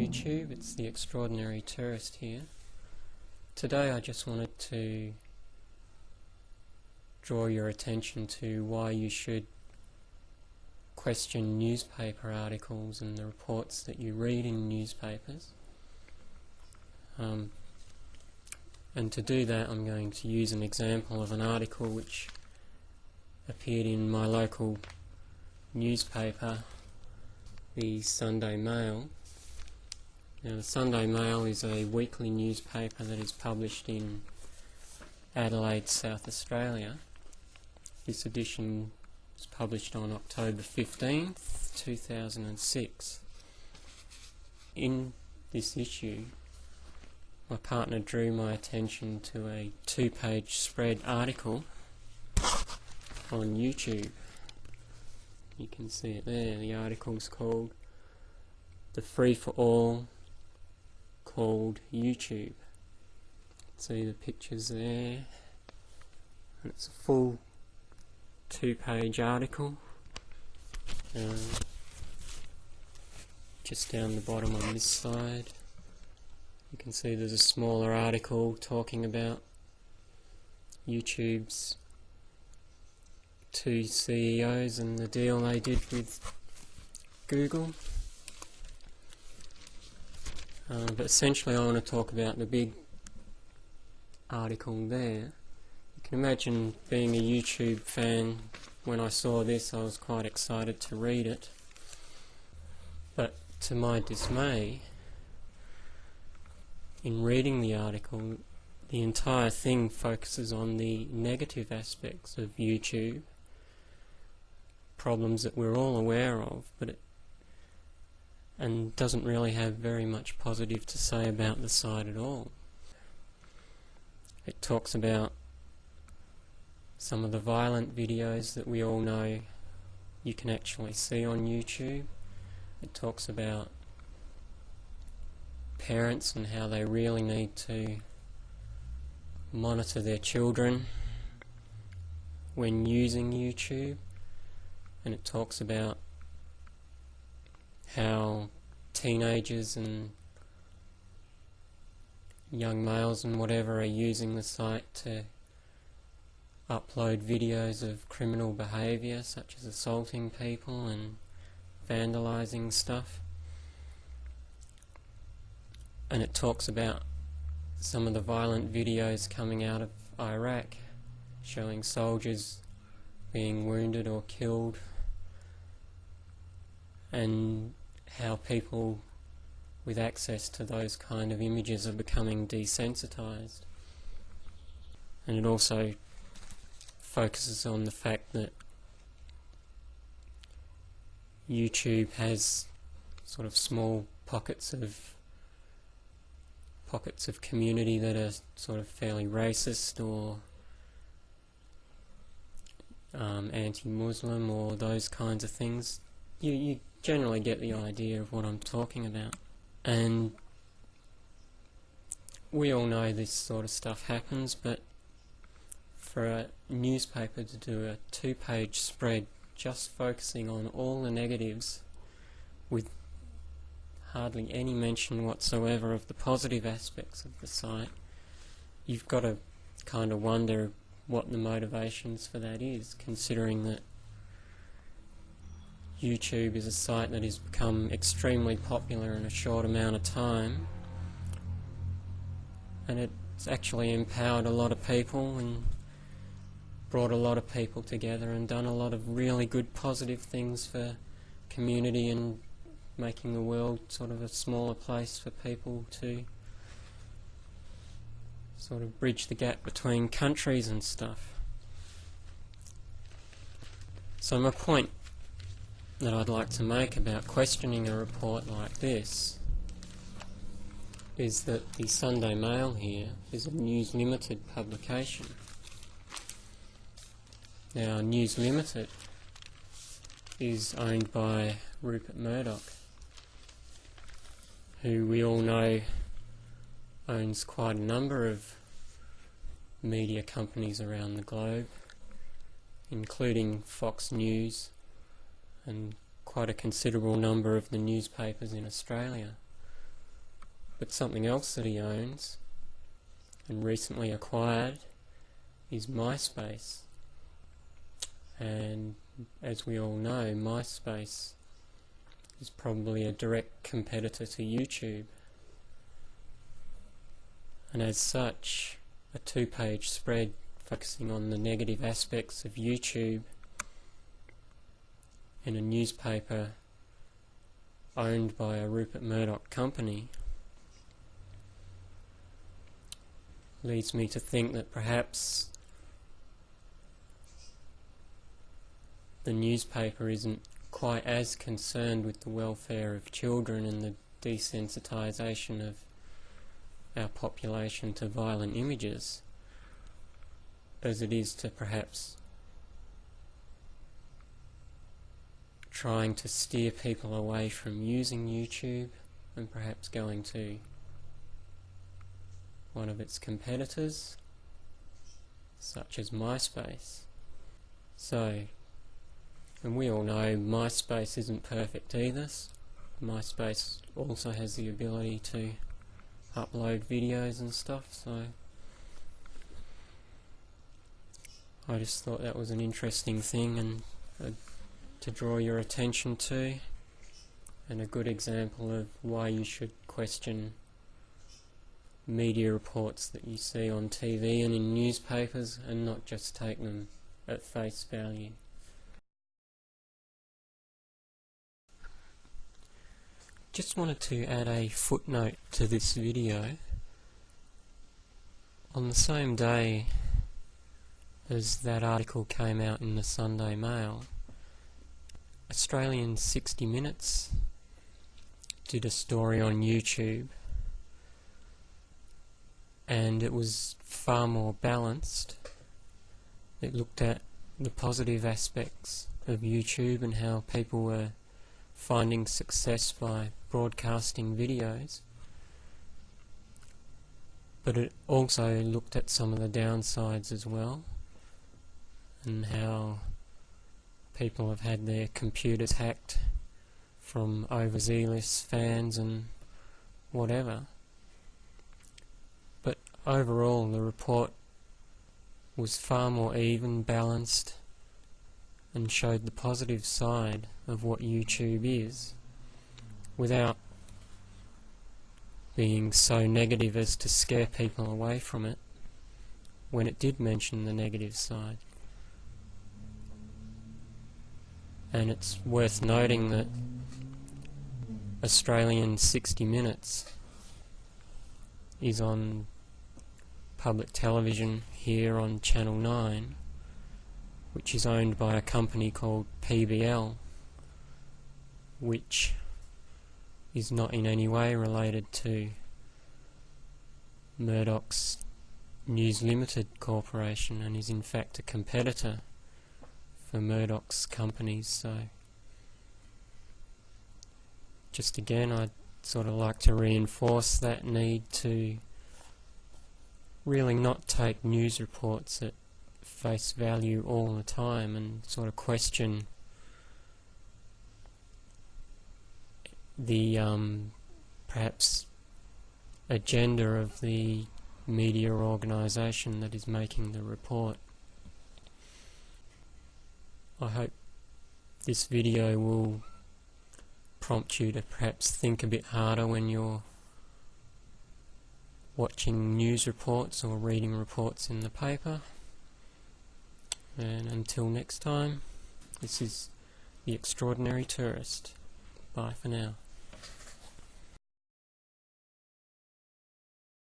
YouTube, it's the Extraordinary Tourist here. Today I just wanted to draw your attention to why you should question newspaper articles and the reports that you read in newspapers. And to do that I'm going to use an example of an article which appeared in my local newspaper, the Sunday Mail. Now, the Sunday Mail is a weekly newspaper that is published in Adelaide, South Australia. This edition was published on October 15th, 2006. In this issue, my partner drew my attention to a 2-page spread article on YouTube. You can see it there. The article's called "The Free for All Called YouTube." See the pictures there. And it's a full 2-page article. Just down the bottom on this side, you can see there's a smaller article talking about YouTube's 2 CEOs and the deal they did with Google. But essentially I want to talk about the big article there. You can imagine being a YouTube fan. When I saw this I was quite excited to read it, but to my dismay, in reading the article, the entire thing focuses on the negative aspects of YouTube, problems that we're all aware of, and doesn't really have very much positive to say about the site at all. It talks about some of the violent videos that we all know you can actually see on YouTube. It talks about parents and how they really need to monitor their children when using YouTube. And it talks about how teenagers and young males and whatever are using the site to upload videos of criminal behaviour, such as assaulting people and vandalising stuff. And it talks about some of the violent videos coming out of Iraq, showing soldiers being wounded or killed, and how people with access to those kind of images are becoming desensitized. And it also focuses on the fact that YouTube has sort of small pockets of community that are sort of fairly racist or anti-Muslim or those kinds of things. You generally get the idea of what I'm talking about. And we all know this sort of stuff happens, but for a newspaper to do a 2-page spread just focusing on all the negatives with hardly any mention whatsoever of the positive aspects of the site, you've got to kind of wonder what the motivations for that is, considering that YouTube is a site that has become extremely popular in a short amount of time, and it's actually empowered a lot of people and brought a lot of people together and done a lot of really good positive things for community and making the world sort of a smaller place for people to sort of bridge the gap between countries and stuff. So my point that I'd like to make about questioning a report like this is that the Sunday Mail here is a News Limited publication. Now, News Limited is owned by Rupert Murdoch, who we all know owns quite a number of media companies around the globe, including Fox News and quite a considerable number of the newspapers in Australia. But something else that he owns and recently acquired is MySpace. And as we all know, MySpace is probably a direct competitor to YouTube. And as such, a 2-page spread focusing on the negative aspects of YouTube in a newspaper owned by a Rupert Murdoch company leads me to think that perhaps the newspaper isn't quite as concerned with the welfare of children and the desensitization of our population to violent images as it is to perhaps trying to steer people away from using YouTube and perhaps going to one of its competitors, such as MySpace. So, and we all know MySpace isn't perfect either. MySpace also has the ability to upload videos and stuff, so I just thought that was an interesting thing and to draw your attention to, and a good example of why you should question media reports that you see on TV and in newspapers and not just take them at face value. Just wanted to add a footnote to this video. On the same day as that article came out in the Sunday Mail, Australian 60 Minutes did a story on YouTube, and it was far more balanced. It looked at the positive aspects of YouTube and how people were finding success by broadcasting videos, but it also looked at some of the downsides as well, and how people have had their computers hacked from overzealous fans and whatever. But overall the report was far more even, balanced, and showed the positive side of what YouTube is, without being so negative as to scare people away from it when it did mention the negative side. And it's worth noting that Australian 60 Minutes is on public television here on Channel 9, which is owned by a company called PBL, which is not in any way related to Murdoch's News Limited Corporation, and is in fact a competitor for Murdoch's companies. So just again, I'd sort of like to reinforce that need to really not take news reports at face value all the time, and sort of question the perhaps agenda of the media organisation that is making the report. I hope this video will prompt you to perhaps think a bit harder when you're watching news reports or reading reports in the paper. And until next time, this is The Extraordinary Tourist. Bye for now.